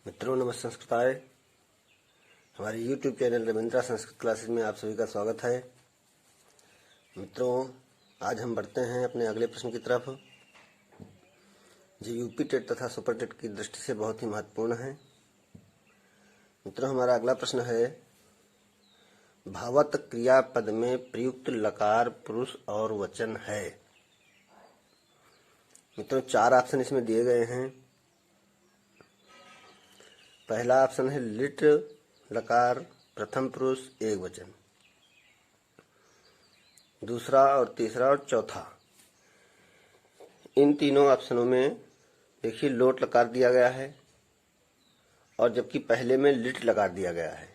मित्रों नमस्ते संस्कृताय। हमारे YouTube channel Ravindra Sanskrit classes में आप सभी का स्वागत है। मित्रों आज हम बढ़ते हैं अपने अगले प्रश्न की तरफ, जो यूपी टेट तथा सुपर टेट की दृष्टि से बहुत ही महत्वपूर्ण है। मित्रों हमारा अगला प्रश्न है, भावत क्रियापद में प्रयुक्त लकार पुरुष और वचन है। मित्रों 4 ऑप्शन इसमें दिए गए हैं। पहला ऑप्शन है लिट लकार प्रथम पुरुष एक वचन, दूसरा और तीसरा और चौथा। इन तीनों ऑप्शनों में देखिए लोट लकार दिया गया है और जबकि पहले में लिट लकार दिया गया है।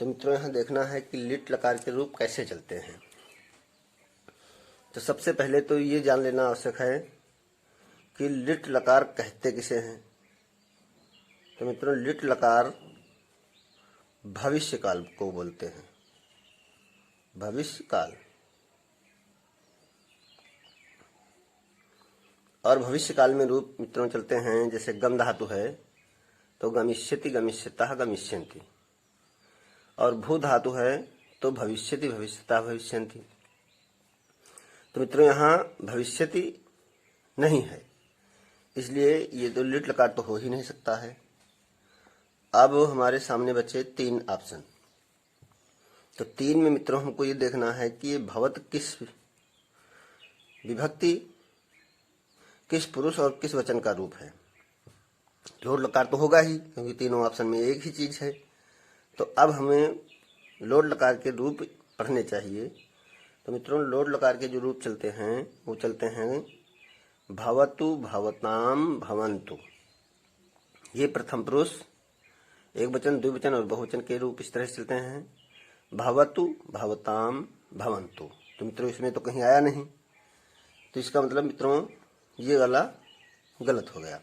तो मित्रों यहाँ देखना है कि लिट लकार के रूप कैसे चलते हैं। तो सबसे पहले तो ये जान लेना आवश्यक है कि लिट लकार कहते किसे हैं। तो मित्रों लिट लकार भविष्य काल को बोलते हैं, भविष्य काल। और भविष्य काल में रूप मित्रों चलते हैं, जैसे गम धातु है तो गमिष्यति गमिष्यतः गमिष्यन्ति, और भू धातु है तो भविष्यति भविष्यतः भविष्यन्ति। तो मित्रों यहाँ भविष्यति नहीं है, इसलिए ये तो लिट लकार तो हो ही नहीं सकता है। अब हमारे सामने बचे 3 ऑप्शन। तो 3 में मित्रों हमको ये देखना है कि ये भवत किस विभक्ति, किस पुरुष और किस वचन का रूप है। लोट लकार तो होगा ही, क्योंकि तीनों ऑप्शन में एक ही चीज है। तो अब हमें लोट लकार के रूप पढ़ने चाहिए। तो मित्रों लोट लकार के जो रूप चलते हैं वो चलते हैं भवतु भवताम भवन्तु। ये प्रथम पुरुष एक वचन, द्विवचन और बहुवचन के रूप इस तरह से चलते हैं, भवतु भवताम भवन्तु। तो मित्रों इसमें तो कहीं आया नहीं, तो इसका मतलब मित्रों ये वाला गलत हो गया।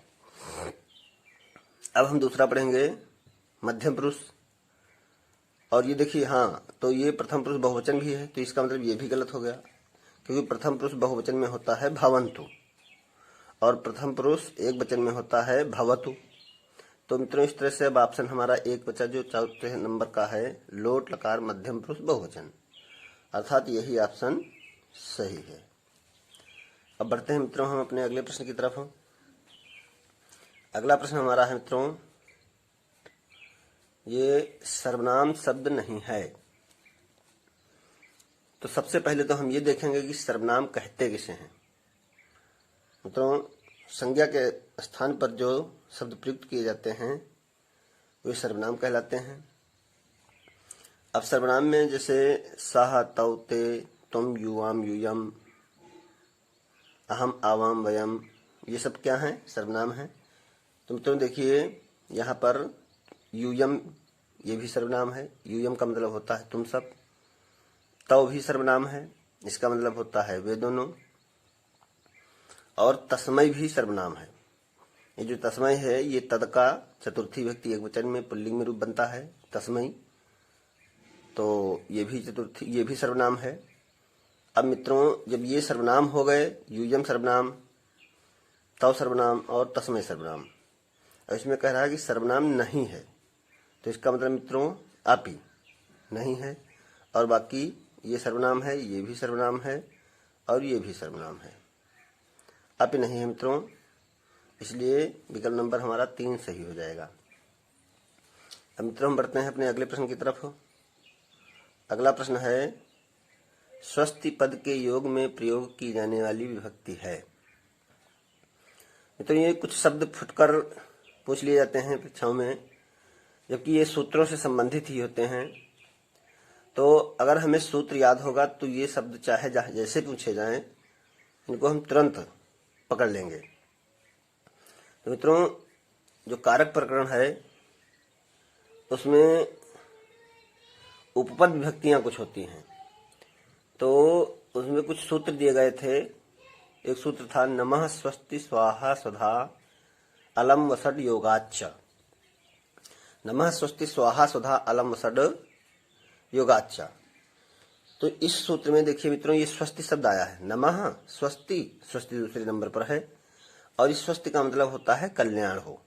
अब हम दूसरा पढ़ेंगे मध्यम पुरुष, और ये देखिए हाँ, तो ये प्रथम पुरुष बहुवचन भी है, तो इसका मतलब ये भी गलत हो गया, क्योंकि प्रथम पुरुष बहुवचन में होता है भवन्तु और प्रथम पुरुष एक वचन में होता है भवतु। तो मित्रों इस तरह से अब ऑप्शन हमारा एक बचा, जो 4 नंबर का है, लोट लकार मध्यम पुरुष बहुवचन, अर्थात यही ऑप्शन सही है। अब बढ़ते हैं मित्रों हम अपने अगले प्रश्न की तरफ। अगला प्रश्न हमारा है मित्रों, ये सर्वनाम शब्द नहीं है। तो सबसे पहले तो हम ये देखेंगे कि सर्वनाम कहते किसे हैं। मित्रों संज्ञा के स्थान पर जो शब्द प्रयुक्त किए जाते हैं वे सर्वनाम कहलाते हैं। अब सर्वनाम में जैसे सह तौ ते तुम युवाम यूयम अहम आवाम वयम, ये सब क्या हैं, सर्वनाम हैं। तो मित्रों देखिए यहाँ पर यूयम ये भी सर्वनाम है, यूयम का मतलब होता है तुम सब। तौ भी सर्वनाम है, इसका मतलब होता है वे दोनों। और तस्मै भी सर्वनाम है। ये जो तस्मै है ये तद का चतुर्थी व्यक्ति एक वचन में पुल्लिंग में रूप बनता है तस्मै, तो ये भी सर्वनाम है। अब मित्रों जब ये सर्वनाम हो गए, यूयम सर्वनाम, तव सर्वनाम और तस्मै सर्वनाम, और इसमें कह रहा है कि सर्वनाम नहीं है, तो इसका मतलब मित्रों आपी नहीं है, और बाकी ये सर्वनाम है, ये भी सर्वनाम है और ये भी सर्वनाम है, आपी नहीं है मित्रों। इसलिए विकल्प नंबर हमारा 3 सही हो जाएगा। अब मित्रों हम बढ़ते हैं अपने अगले प्रश्न की तरफ। अगला प्रश्न है, स्वस्ति पद के योग में प्रयोग की जाने वाली विभक्ति है। मित्रों ये कुछ शब्द फुटकर पूछ लिए जाते हैं परीक्षाओं में, जबकि ये सूत्रों से संबंधित ही होते हैं। तो अगर हमें सूत्र याद होगा तो ये शब्द चाहे जैसे पूछे जाएं, इनको हम तुरंत पकड़ लेंगे। तो मित्रों जो कारक प्रकरण है उसमें उपपद विभक्तियां कुछ होती हैं, तो उसमें कुछ सूत्र दिए गए थे। एक सूत्र था नमः स्वस्ति स्वाहा स्वधा अलम वसड योगाच्च। नमः स्वस्ति स्वाहा स्वधा अलम वसड योगाच्च। तो इस सूत्र में देखिए मित्रों ये स्वस्ति शब्द आया है, नमः स्वस्ति, स्वस्ति दूसरे नंबर पर है, और इस स्वस्ति का मतलब होता है कल्याण हो।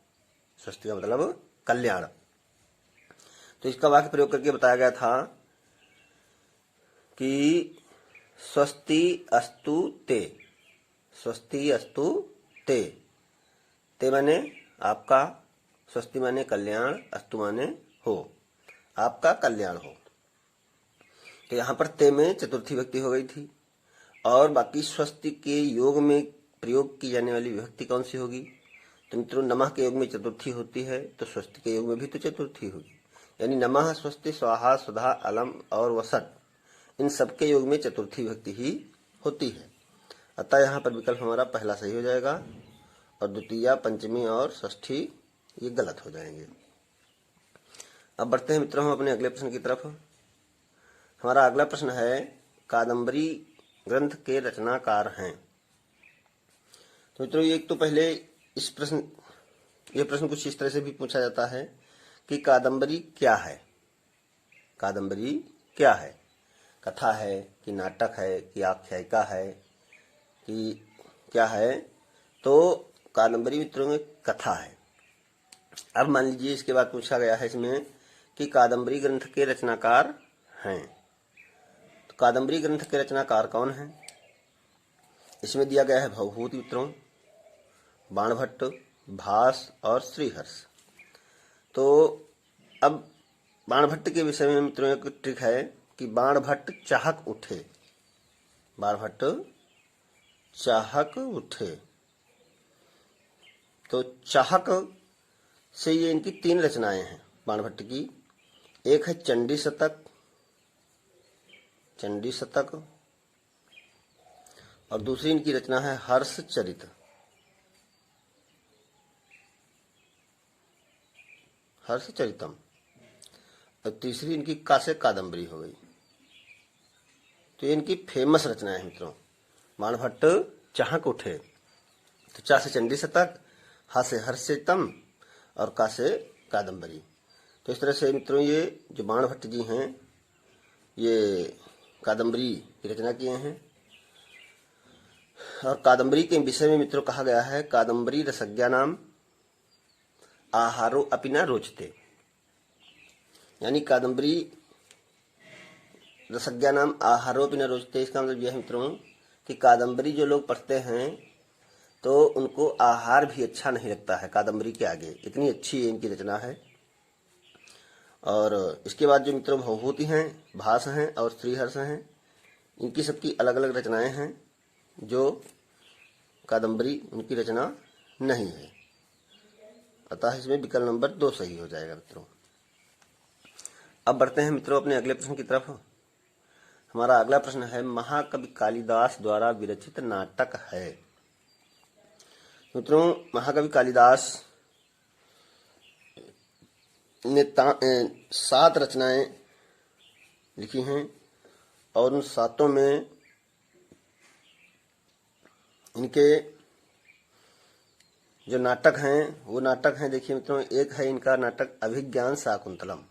स्वस्ति का मतलब कल्याण। तो इसका वाक्य प्रयोग करके बताया गया था कि स्वस्ति अस्तु ते, स्वस्ति अस्तु ते, ते माने आपका, स्वस्ति माने कल्याण, अस्तु माने हो, आपका कल्याण हो। तो यहाँ पर ते में चतुर्थी विभक्ति हो गई थी। और बाकी स्वस्ति के योग में प्रयोग की जाने वाली विभक्ति कौन सी होगी? तो मित्रों नमः के योग में चतुर्थी होती है, तो स्वस्ति के योग में भी तो चतुर्थी होगी। यानी नमः, स्वस्ति, स्वाहा, सुधा, अलम और वसत, इन सबके योग में चतुर्थी विभक्ति ही होती है। अतः यहाँ पर विकल्प हमारा पहला सही हो जाएगा और द्वितीया, पंचमी और षष्ठी ये गलत हो जाएंगे। अब बढ़ते हैं मित्रों हम अपने अगले प्रश्न की तरफ। हमारा अगला प्रश्न है कादम्बरी ग्रंथ के रचनाकार हैं। तो मित्रों एक तो पहले ये प्रश्न कुछ इस तरह से भी पूछा जाता है कि कादम्बरी क्या है? कादम्बरी क्या है? कथा है कि नाटक है कि आख्यायिका है कि क्या है? तो कादम्बरी मित्रों में कथा है। अब मान लीजिए इसके बाद पूछा गया है इसमें कि कादम्बरी ग्रंथ के रचनाकार हैं। तो कादम्बरी ग्रंथ के रचनाकार कौन हैं? इसमें दिया गया है भवभूति मित्रों, बाणभट्ट, भास और श्रीहर्ष। तो अब बाणभट्ट के विषय में मित्रों एक ट्रिक है कि बाणभट्ट चाहक उठे, बाणभट्ट चाहक उठे। तो चाहक से ये इनकी 3 रचनाएं हैं बाणभट्ट की। एक है चंडी शतक, चंडी शतक, और दूसरी इनकी रचना है हर्ष चरित, हर्ष चरितम, और तीसरी इनकी कासे कादम्बरी हो गई। तो ये इनकी फेमस रचनाएं हैं मित्रों। बाणभट्ट चाहक उठे, तो चा से चंडी शतक, हा से हर्ष चरितम और का से कादम्बरी। तो इस तरह से मित्रों ये जो बाणभट्ट जी हैं ये कादम्बरी की रचना किए हैं। और कादम्बरी के विषय में मित्रों कहा गया है कादम्बरी रसज्ञा नाम आहारो अपि न रोचते। यानी कादम्बरी रसज्ञा नाम आहारो अपि न रोचते, इसका मतलब यह है मित्रों कि कादम्बरी जो लोग पढ़ते हैं तो उनको आहार भी अच्छा नहीं लगता है कादम्बरी के आगे, इतनी अच्छी इनकी रचना है। और इसके बाद जो मित्रों भवभूति हैं, भास हैं और श्रीहर्ष हैं, इनकी सबकी अलग अलग रचनाएं हैं जो कादम्बरी उनकी रचना नहीं है। अतः इसमें विकल्प नंबर 2 सही हो जाएगा मित्रों। अब बढ़ते हैं मित्रों अपने अगले प्रश्न की तरफ। हमारा अगला प्रश्न है महाकवि कालिदास द्वारा विरचित नाटक है। मित्रों महाकवि कालिदास ने 7 रचनाएं लिखी हैं और उन 7 में इनके जो नाटक हैं वो नाटक हैं, देखिए मित्रों, एक है इनका नाटक अभिज्ञान शाकुंतलम।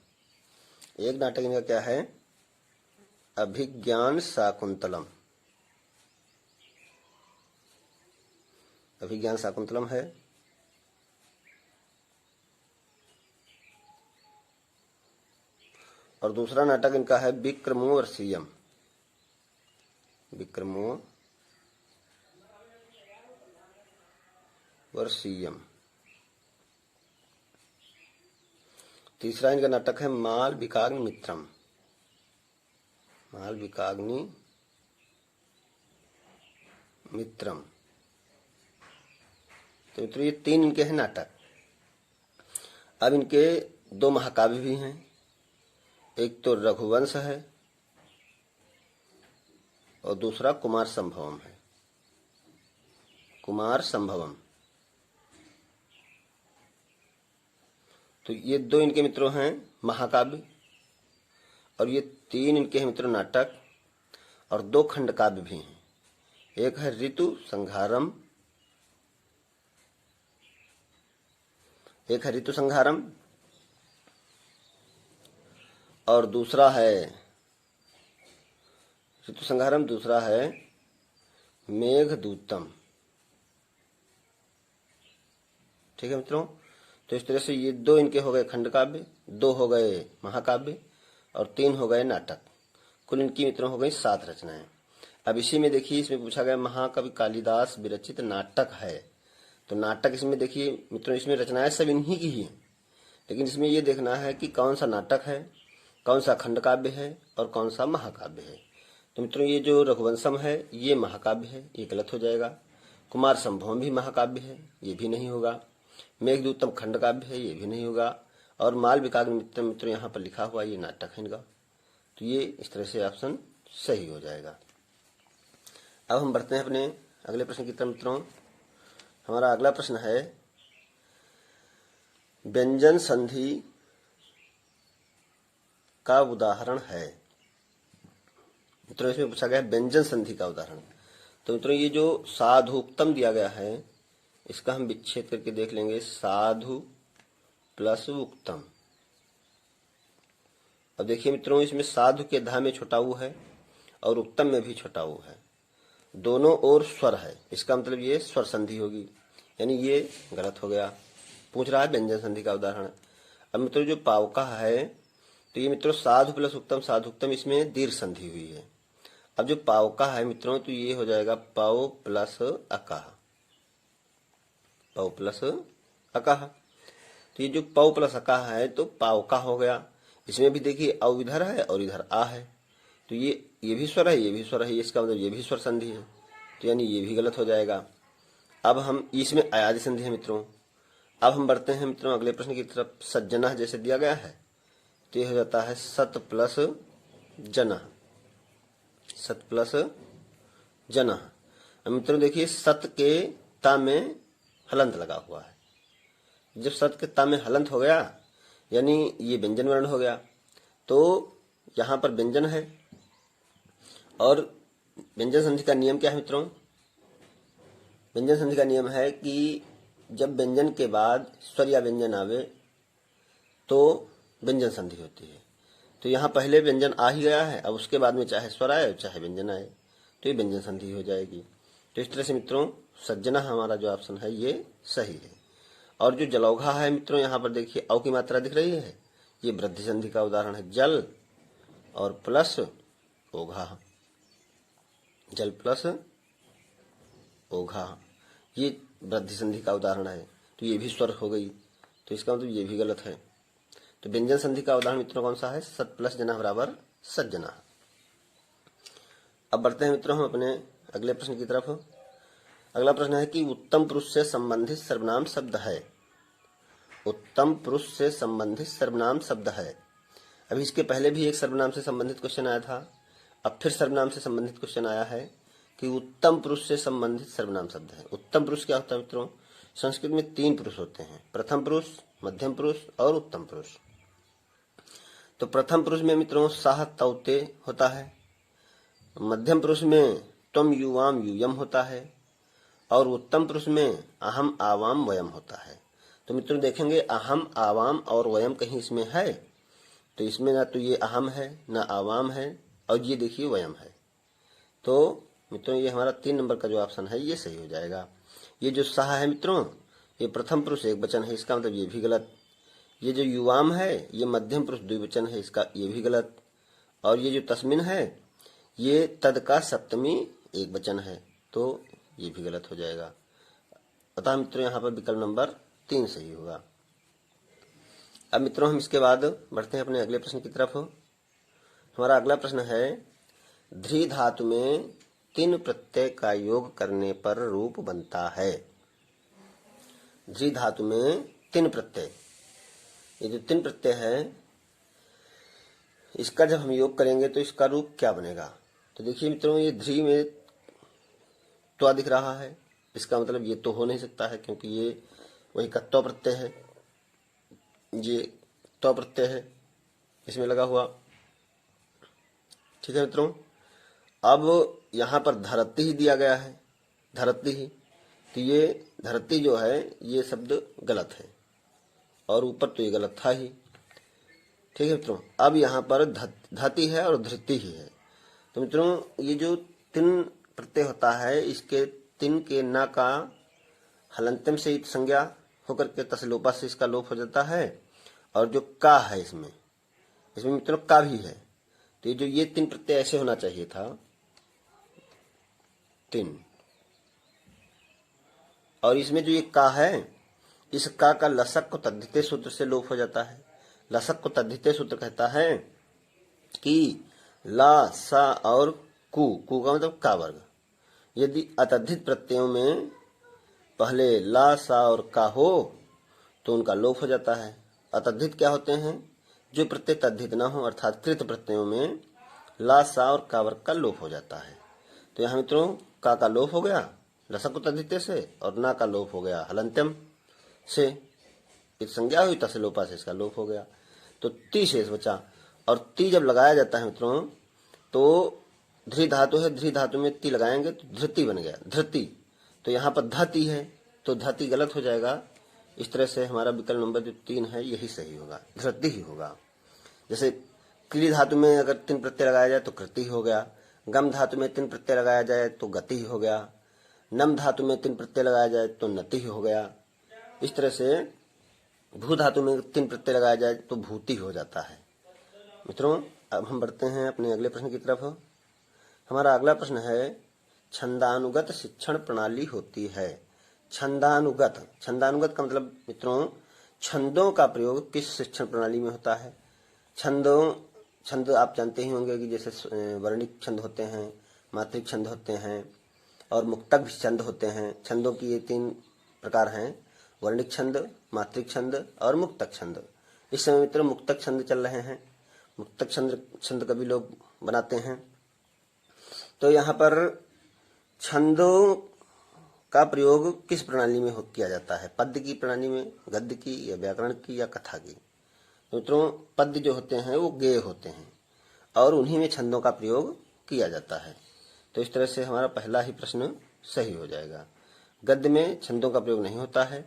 एक नाटक इनका क्या है? अभिज्ञान शाकुंतलम, अभिज्ञान शाकुंतलम है। और दूसरा नाटक इनका है विक्रमोर्वशीयम, विक्रमोर्वशीयम। तीसरा इनका नाटक है मालविकाग्नि मित्रम, मालविकाग्नि मित्रम। तो मित्रों ये 3 इनके हैं नाटक। अब इनके 2 महाकाव्य भी हैं, एक तो रघुवंश है और दूसरा कुमार संभवम है, कुमार संभवम। तो ये 2 इनके मित्रों हैं महाकाव्य और ये 3 इनके हैं मित्रों नाटक और 2 खंड काव्य भी हैं। एक है ऋतु संहारम, एक है ऋतु संहारम और दूसरा है ऋतु संहारम, दूसरा है मेघदूतम। ठीक है मित्रों, तो इस तरह से ये 2 इनके हो गए खंड काव्य, 2 हो गए महाकाव्य और 3 हो गए नाटक। कुल इनकी मित्रों हो गई 7 रचनाएं। अब इसी में देखिए, इसमें पूछा गया महाकवि कालिदास विरचित नाटक है, तो नाटक इसमें देखिए मित्रों, इसमें रचनाएं सब इन्हीं की ही हैं, लेकिन इसमें ये देखना है कि कौन सा नाटक है, कौन सा खंड काव्य है और कौन सा महाकाव्य है। तो मित्रों ये जो रघुवंशम है ये महाकाव्य है, ये गलत हो जाएगा। कुमार संभवम भी महाकाव्य है, ये भी नहीं होगा। मेघदूतम खंड काव्य है, ये भी नहीं होगा। और मालविकाग्नि मित्रों यहाँ पर लिखा हुआ ये नाटक है इनका, तो ये इस तरह से ऑप्शन सही हो जाएगा। अब हम बढ़ते हैं अपने अगले प्रश्न की तरफ मित्रों। हमारा अगला प्रश्न है व्यंजन संधि का उदाहरण है। मित्रों इसमें पूछा गया व्यंजन संधि का उदाहरण। तो मित्रों ये जो साधुक्तम दिया गया है इसका हम विच्छेद करके देख लेंगे, साधु प्लस उक्तम। अब देखिए मित्रों, इसमें साधु के धा में छोटा ऊ है और उक्तम में भी छोटा ऊ है, दोनों ओर स्वर है, इसका मतलब ये स्वर संधि होगी, यानी ये गलत हो गया। पूछ रहा है व्यंजन संधि का उदाहरण। अब मित्रों जो पावका है, तो ये मित्रों साधु प्लस उक्तम, साधुक्तम इसमें दीर्घ संधि हुई है। अब जो पावका है मित्रों, तो ये हो जाएगा पाव प्लस अकाह, पाव प्लस अकाह। तो ये जो पाव प्लस अकाह है तो पावका हो गया। इसमें भी देखिए अव इधर है और इधर आ है, तो ये भी स्वर है, ये भी स्वर है, इसका मतलब ये भी स्वर संधि है, तो यानी ये भी गलत हो जाएगा। अब हम इसमें अयादि संधि है मित्रों। अब हम बढ़ते हैं मित्रों अगले प्रश्न की तरफ। सज्जना जैसे दिया गया है तो ये हो जाता है सत प्लस जना, सत प्लस जना। अब मित्रों देखिए सत के ता में हलंत लगा हुआ है, जब सत के ता में हलंत हो गया यानी ये व्यंजन वर्ण हो गया, तो यहाँ पर व्यंजन है। और व्यंजन संधि का नियम क्या है मित्रों? व्यंजन संधि का नियम है कि जब व्यंजन के बाद स्वर या व्यंजन आवे तो व्यंजन संधि होती है। तो यहाँ पहले व्यंजन आ ही गया है, अब उसके बाद में चाहे स्वर आए चाहे व्यंजन आए तो ये व्यंजन संधि हो जाएगी। तो इस तरह से मित्रों सज्जना हमारा जो ऑप्शन है ये सही है। और जो जलौघा है मित्रों, यहाँ पर देखिए औ की मात्रा दिख रही है, ये वृद्धि संधि का उदाहरण है। जल और प्लस ओघा, जल प्लस ओघा, ये वृद्धि संधि का उदाहरण है, तो ये भी स्वर हो गई, तो इसका मतलब ये भी गलत है। तो व्यंजन संधि का उदाहरण मित्रों कौन सा है? सत प्लस जना बराबर सज्जना। अब बढ़ते हैं मित्रों हम अपने अगले प्रश्न की तरफ। अगला प्रश्न है कि उत्तम पुरुष से संबंधित सर्वनाम शब्द है। उत्तम पुरुष से संबंधित सर्वनाम शब्द है। अभी इसके पहले भी एक सर्वनाम से संबंधित क्वेश्चन आया था, अब फिर सर्वनाम से संबंधित क्वेश्चन आया है कि उत्तम पुरुष से संबंधित सर्वनाम शब्द है। उत्तम पुरुष क्या होता है मित्रों? संस्कृत में 3 पुरुष होते हैं, प्रथम पुरुष, मध्यम पुरुष और उत्तम पुरुष। तो प्रथम पुरुष में मित्रों साह तौते होता है, मध्यम पुरुष में त्वम युवाम यूयम होता है और उत्तम पुरुष में अहम आवाम वयम होता है। तो मित्रों देखेंगे अहम आवाम और वयम कहीं इसमें है, तो इसमें ना तो ये अहम है ना आवाम है और ये देखिए वयम है। तो मित्रों ये हमारा 3 नंबर का जो ऑप्शन है ये सही हो जाएगा। ये जो साह है मित्रों ये प्रथम पुरुष एक वचन है, इसका मतलब ये भी गलत। ये जो युवाम है ये मध्यम पुरुष द्विवचन है, इसका ये भी गलत। और ये जो तस्मिन है ये तद का सप्तमी एक वचन है, तो ये भी गलत हो जाएगा। अतः मित्रों यहाँ पर विकल्प नंबर 3 सही होगा। अब मित्रों हम इसके बाद बढ़ते हैं अपने अगले प्रश्न की तरफ। हमारा अगला प्रश्न है ध्री धातु में 3 प्रत्यय का योग करने पर रूप बनता है। ध्री धातु में 3 प्रत्यय, ये जो 3 प्रत्यय है इसका जब हम योग करेंगे तो इसका रूप क्या बनेगा? तो देखिए मित्रों ये ध्री में त्वा दिख रहा है, इसका मतलब ये तो हो नहीं सकता है क्योंकि ये वही का त्व प्रत्यय है, ये त्व प्रत्यय है इसमें लगा हुआ। ठीक है मित्रों, अब यहाँ पर धरती ही दिया गया है, धरती ही, तो ये धरती जो है ये शब्द गलत है और ऊपर तो ये गलत था ही। ठीक है मित्रों, अब यहाँ पर धति है और धृति ही है। तो मित्रों ये जो 3 प्रत्यय होता है इसके 3 के न का हलंतम से संज्ञा होकर के त से लोपा से इसका लोप हो जाता है। और जो का है इसमें मित्रों का भी है, तो ये 3 प्रत्यय ऐसे होना चाहिए था 3। और इसमें जो ये का है, इस का लसक को तद्धिते सूत्र से लोप हो जाता है। लसक को तद्धिते सूत्र कहता है कि ला, सा और कु का मतलब का वर्ग, यदि अतद्धित प्रत्ययों में पहले ला, सा और का हो तो उनका लोप हो जाता है। अतद्धित क्या होते हैं? जो प्रत्यय तद्धित न हो, अर्थात कृत प्रत्ययों में ला, सा और का वर्ग का लोप हो जाता है। तो यहाँ मित्रों का लोप हो गया लसक को तद्धिते से, और ना का लोप हो गया हलंत्यम से। एक संज्ञा हुई तसे लोपा से इसका लोप हो गया, तो ती शेष बचा। और ती जब लगाया जाता है मित्रों तो ध्री धातु है, ध्री धातु में ती लगाएंगे तो धृति बन गया, धृति। तो यहाँ पर धती है तो धती गलत हो जाएगा। इस तरह से हमारा विकल्प नंबर जो 3 है यही सही होगा, धृति ही होगा। जैसे क्ली धातु में अगर 3 प्रत्यय लगाया जाए तो कृति हो गया, गम धातु में 3 प्रत्यय लगाया जाए तो गति हो गया, नम धातु में 3 प्रत्यय लगाया जाए तो नति हो गया। इस तरह से भू धातु में 3 प्रत्यय लगाया जाए तो भूति हो जाता है। मित्रों अब हम बढ़ते हैं अपने अगले प्रश्न की तरफ। हमारा अगला प्रश्न है, छंदानुगत शिक्षण प्रणाली होती है। छंदानुगत, छंदानुगत का मतलब मित्रों छंदों का प्रयोग किस शिक्षण प्रणाली में होता है? छंद आप जानते ही होंगे कि जैसे वर्णिक छंद होते हैं, मात्रिक छंद होते हैं और मुक्तक भी छंद होते हैं। छंदों की ये 3 प्रकार हैं, वर्णिक छंद, मात्रिक छंद और मुक्तक छंद। इस समय मित्रों मुक्तक छंद चल रहे हैं, मुक्तक छंद कभी लोग बनाते हैं। तो यहाँ पर छंदों का प्रयोग किस प्रणाली में किया जाता है? पद्य की प्रणाली में, गद्य की, या व्याकरण की, या कथा की? मित्रों पद्य जो होते हैं वो गेय होते हैं और उन्हीं में छंदों का प्रयोग किया जाता है। तो इस तरह से हमारा पहला ही प्रश्न सही हो जाएगा। गद्य में छंदों का प्रयोग नहीं होता है,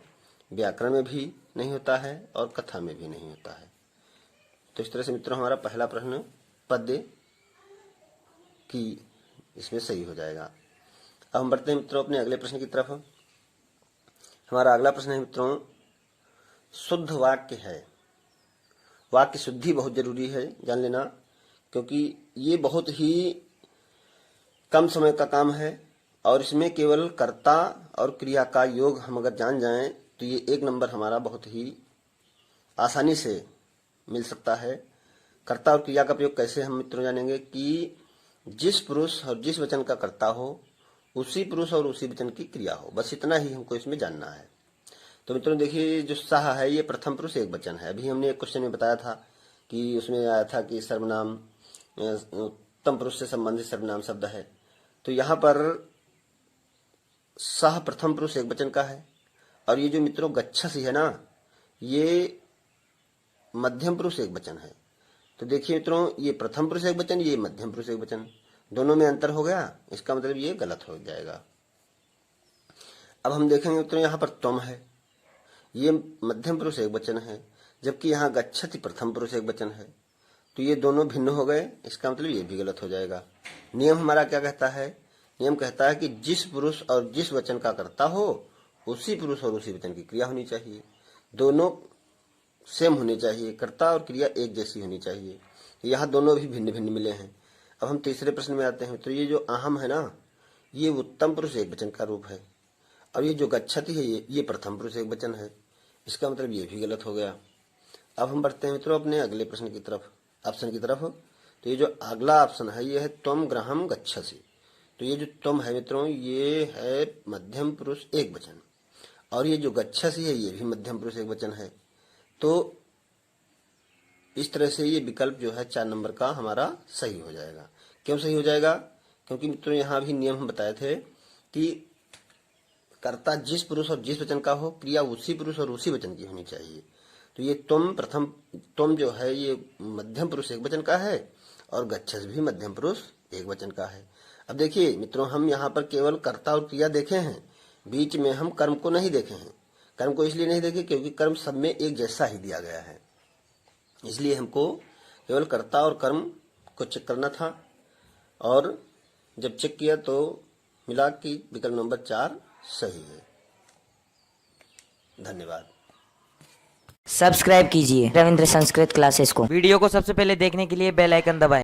व्याकरण में भी नहीं होता है और कथा में भी नहीं होता है। तो इस तरह से मित्रों हमारा पहला प्रश्न पद्य की इसमें सही हो जाएगा। अब हम बढ़ते हैं मित्रों अपने अगले प्रश्न की तरफ। हमारा अगला प्रश्न है मित्रों, शुद्ध वाक्य है। वाक्य शुद्धि बहुत जरूरी है, जान लेना, क्योंकि ये बहुत ही कम समय का काम है और इसमें केवल कर्ता और क्रिया का योग हम अगर जान जाएं तो ये 1 नंबर हमारा बहुत ही आसानी से मिल सकता है। कर्ता और क्रिया का प्रयोग कैसे हम मित्रों जानेंगे कि जिस पुरुष और जिस वचन का कर्ता हो उसी पुरुष और उसी वचन की क्रिया हो, बस इतना ही हमको इसमें जानना है। तो मित्रों देखिए जो सह है ये प्रथम पुरुष एक वचन है। अभी हमने एक क्वेश्चन में बताया था कि उसमें आया था कि सर्वनाम उत्तम पुरुष से संबंधित सर्वनाम शब्द है। तो यहाँ पर सह प्रथम पुरुष एक वचन का है और ये जो मित्रों गच्छसि है ना, ये मध्यम पुरुष एक वचन है। तो देखिए मित्रों ये प्रथम पुरुष एक वचन, ये मध्यम पुरुष एक वचन, दोनों में अंतर हो गया, इसका मतलब ये गलत हो जाएगा। अब हम देखेंगे मित्रों यहाँ पर त्वम है, ये मध्यम पुरुष एक वचन है, जबकि यहाँ गच्छति प्रथम पुरुष एक वचन है। तो ये दोनों भिन्न हो गए, इसका मतलब ये भी गलत हो जाएगा। नियम हमारा क्या कहता है? नियम कहता है कि जिस पुरुष और जिस वचन का कर्ता हो उसी पुरुष और उसी वचन की क्रिया होनी चाहिए, दोनों सेम होने चाहिए, कर्ता और क्रिया एक जैसी होनी चाहिए। यहाँ दोनों भी भिन्न भिन्न मिले हैं। अब हम तीसरे प्रश्न में आते हैं। तो ये जो अहम है ना, ये उत्तम पुरुष एक वचन का रूप है और ये जो गच्छति है ये प्रथम पुरुष एक वचन है, इसका मतलब ये भी गलत हो गया। अब हम बढ़ते हैं मित्रों अपने अगले प्रश्न की तरफ, ऑप्शन की तरफ। तो ये जो अगला ऑप्शन है ये है त्वम गृहम गच्छसि। तो ये जो त्वम है मित्रों ये है मध्यम पुरुष एक वचन और ये जो गच्छसि है ये भी मध्यम पुरुष एक वचन है। तो इस तरह से ये विकल्प जो है 4 नंबर का हमारा सही हो जाएगा। क्यों सही हो जाएगा? क्योंकि मित्रों यहाँ भी नियम हम बताए थे कि कर्ता जिस पुरुष और जिस वचन का हो, क्रिया उसी पुरुष और उसी वचन की होनी चाहिए। तो ये त्वम जो है ये मध्यम पुरुष एक वचन का है और गच्छस भी मध्यम पुरुष एक वचन का है। अब देखिए मित्रों हम यहाँ पर केवल कर्ता और क्रिया देखे हैं, बीच में हम कर्म को नहीं देखे हैं। कर्म को इसलिए नहीं देखे क्योंकि कर्म सब में एक जैसा ही दिया गया है, इसलिए हमको केवल कर्ता और कर्म को चेक करना था और जब चेक किया तो मिला कि विकल्प नंबर 4 सही है। धन्यवाद। सब्सक्राइब कीजिए रविंद्र संस्कृत क्लासेस को। वीडियो को सबसे पहले देखने के लिए बेल आइकन दबाएं।